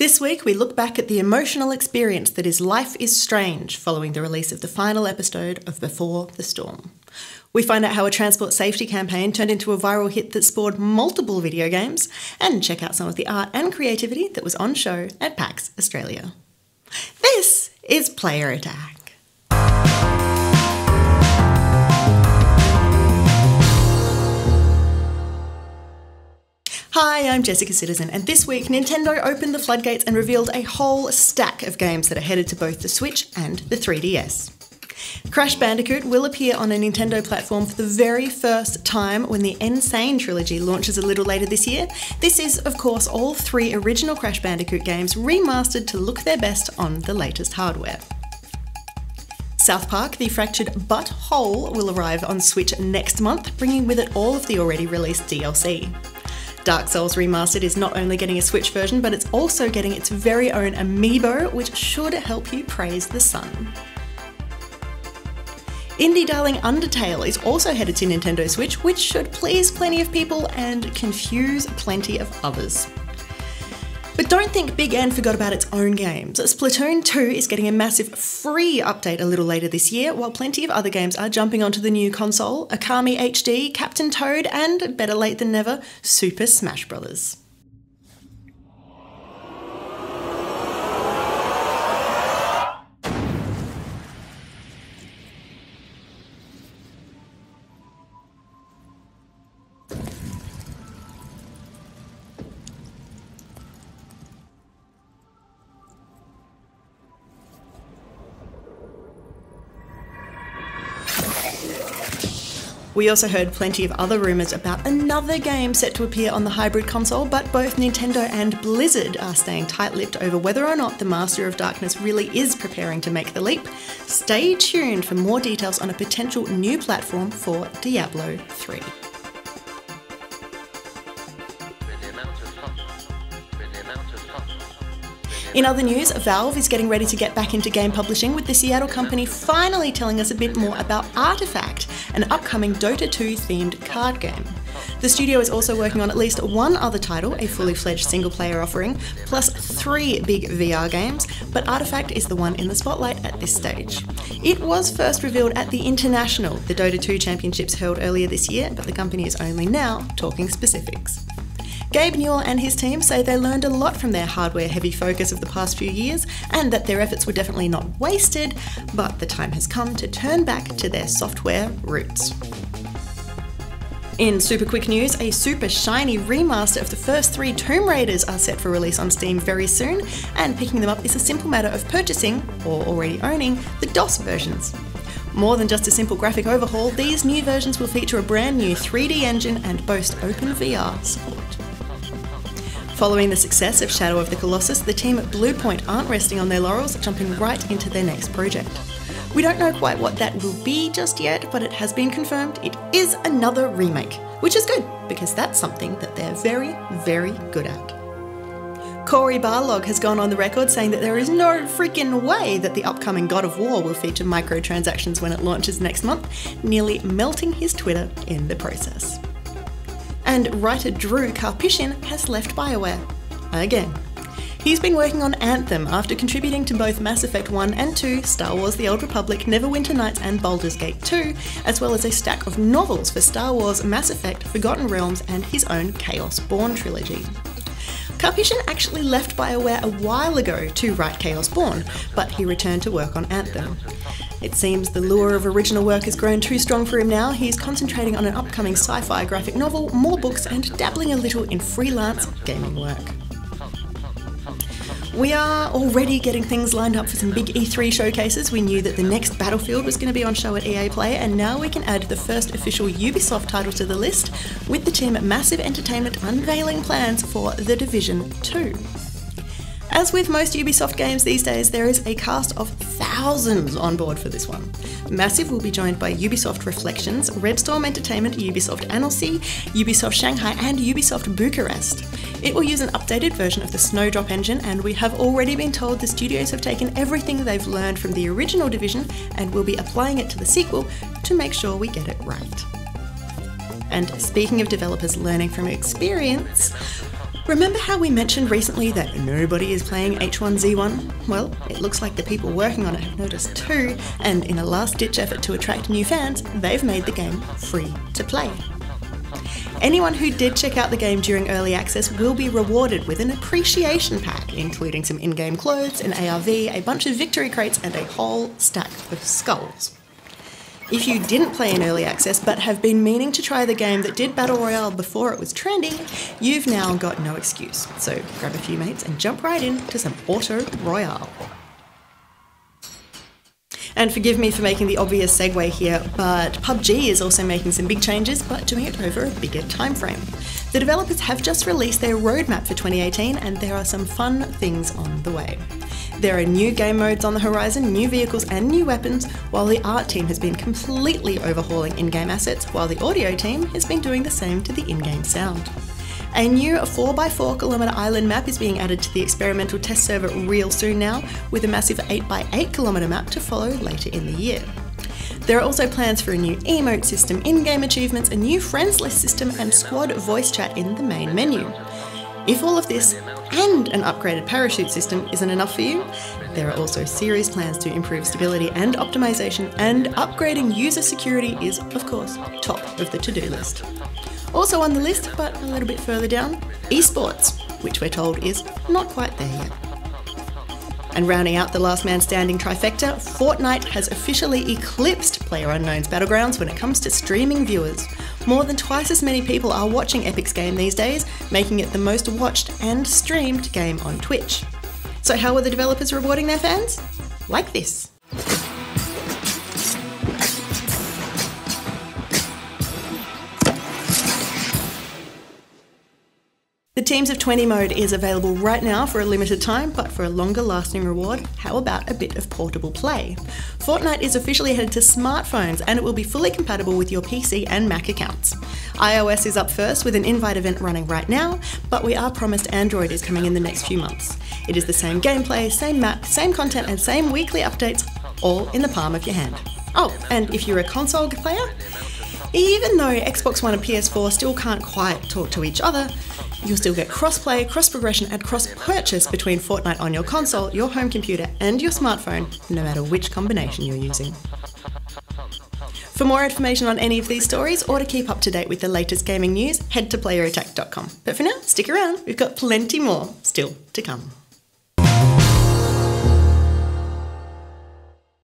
This week we look back at the emotional experience that is Life is Strange following the release of the final episode of Before the Storm. We find out how a transport safety campaign turned into a viral hit that spawned multiple video games, and check out some of the art and creativity that was on show at PAX Australia. This is Player Attack. Hi, I'm Jessica Citizen, and this week Nintendo opened the floodgates and revealed a whole stack of games that are headed to both the Switch and the 3DS. Crash Bandicoot will appear on a Nintendo platform for the very first time when the Insane trilogy launches a little later this year. This is, of course, all three original Crash Bandicoot games remastered to look their best on the latest hardware. South Park: The Fractured But Whole will arrive on Switch next month, bringing with it all of the already released DLC. Dark Souls Remastered is not only getting a Switch version, but it's also getting its very own amiibo, which should help you praise the sun. Indie darling Undertale is also headed to Nintendo Switch, which should please plenty of people and confuse plenty of others. But don't think Big N forgot about its own games. Splatoon 2 is getting a massive free update a little later this year, while plenty of other games are jumping onto the new console: Akami HD, Captain Toad, and, better late than never, Super Smash Bros. We also heard plenty of other rumours about another game set to appear on the hybrid console, but both Nintendo and Blizzard are staying tight-lipped over whether or not the Master of Darkness really is preparing to make the leap. Stay tuned for more details on a potential new platform for Diablo 3. In other news, Valve is getting ready to get back into game publishing, with the Seattle company finally telling us a bit more about Artifact, an upcoming Dota 2 themed card game. The studio is also working on at least one other title, a fully fledged single player offering, plus 3 big VR games, but Artifact is the one in the spotlight at this stage. It was first revealed at the International, the Dota 2 championships held earlier this year, but the company is only now talking specifics. Gabe Newell and his team say they learned a lot from their hardware-heavy focus of the past few years, and that their efforts were definitely not wasted, but the time has come to turn back to their software roots. In super quick news, a super shiny remaster of the first 3 Tomb Raiders are set for release on Steam very soon, and picking them up is a simple matter of purchasing, or already owning, the DOS versions. More than just a simple graphic overhaul, these new versions will feature a brand new 3D engine and boast OpenVR support. Following the success of Shadow of the Colossus, the team at Bluepoint aren't resting on their laurels, jumping right into their next project. We don't know quite what that will be just yet, but it has been confirmed it is another remake, which is good, because that's something that they're very, very good at. Cory Barlog has gone on the record saying that there is no freaking way that the upcoming God of War will feature microtransactions when it launches next month, nearly melting his Twitter in the process. And writer Drew Karpyshyn has left BioWare. Again. He's been working on Anthem after contributing to both Mass Effect 1 and 2, Star Wars The Old Republic, Neverwinter Nights and Baldur's Gate 2, as well as a stack of novels for Star Wars, Mass Effect, Forgotten Realms and his own Chaos Born trilogy. Karpyshyn actually left BioWare a while ago to write Chaos Born, but he returned to work on Anthem. It seems the lure of original work has grown too strong for him now. He's concentrating on an upcoming sci-fi graphic novel, more books, and dabbling a little in freelance gaming work. We are already getting things lined up for some big E3 showcases. We knew that the next Battlefield was going to be on show at EA Play, and now we can add the first official Ubisoft title to the list, with the team at Massive Entertainment unveiling plans for The Division 2. As with most Ubisoft games these days, there is a cast of thousands on board for this one. Massive will be joined by Ubisoft Reflections, Red Storm Entertainment, Ubisoft Annecy, Ubisoft Shanghai and Ubisoft Bucharest. It will use an updated version of the Snowdrop engine, and we have already been told the studios have taken everything they've learned from the original Division and will be applying it to the sequel to make sure we get it right. And speaking of developers learning from experience, Remember how we mentioned recently that nobody is playing H1Z1? Well, it looks like the people working on it have noticed too, and in a last-ditch effort to attract new fans, they've made the game free to play. Anyone who did check out the game during early access will be rewarded with an appreciation pack, including some in-game clothes, an ARV, a bunch of victory crates, and a whole stack of skulls. If you didn't play in early access but have been meaning to try the game that did Battle Royale before it was trending, you've now got no excuse. So grab a few mates and jump right into some Auto Royale. And forgive me for making the obvious segue here, but PUBG is also making some big changes, but doing it over a bigger time frame. The developers have just released their roadmap for 2018, and there are some fun things on the way. There are new game modes on the horizon, new vehicles and new weapons, while the art team has been completely overhauling in-game assets, while the audio team has been doing the same to the in-game sound. A new 4x4 kilometre island map is being added to the experimental test server real soon now, with a massive 8x8 kilometre map to follow later in the year. There are also plans for a new emote system, in-game achievements, a new friends list system and squad voice chat in the main menu. If all of this and an upgraded parachute system isn't enough for you, there are also serious plans to improve stability and optimisation, and upgrading user security is, of course, top of the to-do list. Also on the list, but a little bit further down, esports, which we're told is not quite there yet. And rounding out the last man standing trifecta, Fortnite has officially eclipsed PlayerUnknown's Battlegrounds when it comes to streaming viewers. More than twice as many people are watching Epic's game these days, making it the most watched and streamed game on Twitch. So how are the developers rewarding their fans? Like this. The Teams of 20 mode is available right now for a limited time, but for a longer lasting reward, how about a bit of portable play? Fortnite is officially headed to smartphones, and it will be fully compatible with your PC and Mac accounts. iOS is up first with an invite event running right now, but we are promised Android is coming in the next few months. It is the same gameplay, same map, same content and same weekly updates, all in the palm of your hand. Oh, and if you're a console player, even though Xbox One and PS4 still can't quite talk to each other, you'll still get cross-play, cross-progression and cross-purchase between Fortnite on your console, your home computer and your smartphone, no matter which combination you're using. For more information on any of these stories, or to keep up to date with the latest gaming news, head to playerattack.com. But for now, stick around, we've got plenty more still to come.